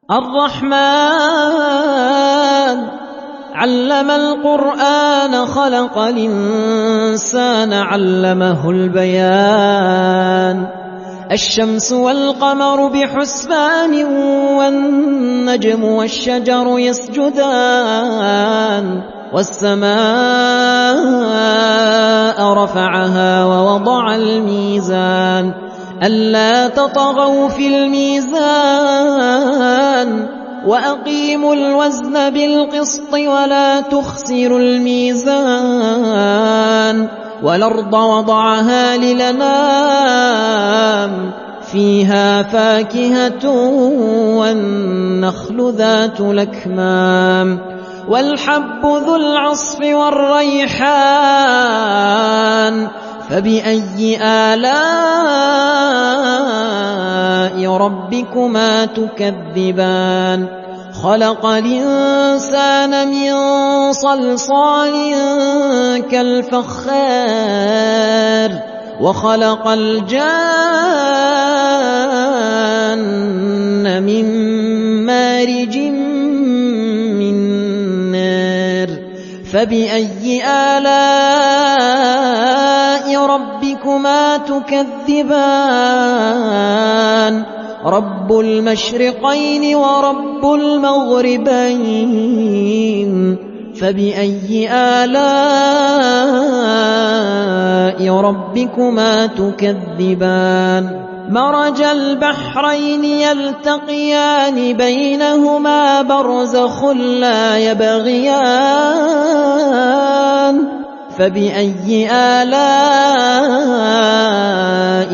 الرحمن علم القرآن خلق الإنسان علمه البيان الشمس والقمر بحسبان والنجم والشجر يسجدان والسماء رفعها ووضع الميزان ألا تطغوا في الميزان وأقيموا الوزن بالقسط ولا تخسروا الميزان والأرض وضعها للأنام فيها فاكهة والنخل ذات الأكمام والحب ذو العصف والريحان فبأي آلاء ربكما تكذبان خلق الإنسان من صلصال كالفخار وخلق الجان من مارج من نار فبأي آلاء ربكما تكذبان رب المشرقين ورب المغربين فبأي آلاء ربكما تكذبان مرج البحرين يلتقيان بينهما برزخ لا يبغيان فبأي آلاء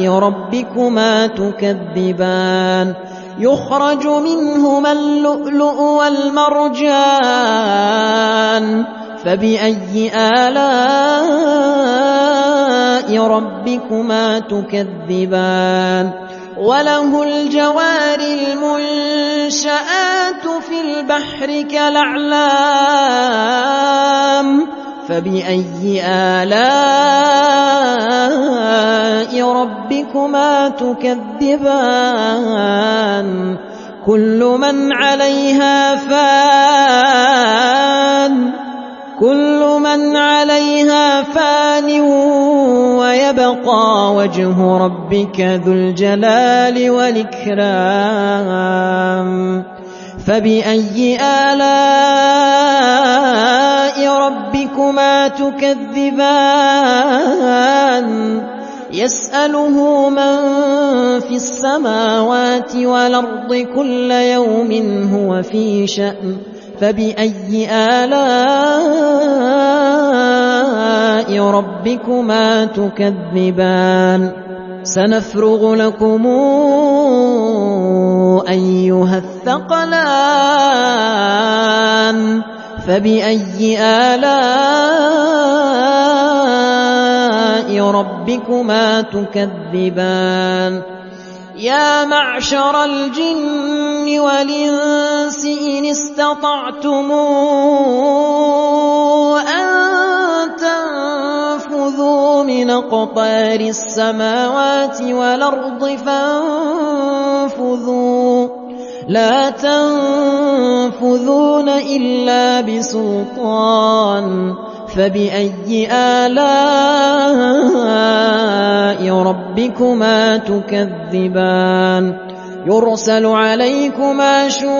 ربكما تكذبان يخرج منهما اللؤلؤ والمرجان فبأي آلاء ربكما تكذبان وله الجوار المنشآت في البحر كالأعلام فبأي آلاء ربكما تكذبان كل من عليها فان ويبقى وجه ربك ذو الجلال والإكرام فبأي آلاء ربكما تكذبان يسأله من في السماوات والأرض كل يوم هو في شأن فبأي آلاء ربكما تكذبان سنفرغ لكم أيها الثقلان فبأي آلاء ربكما تكذبان يا معشر الجن والإنس إن استطعتم أن تنفذوا من أقطار السماوات والأرض فانفذوا لا تنفذون إلا بسلطان فبأي آلاء ربكما تكذبان يرسل عليكما شواظ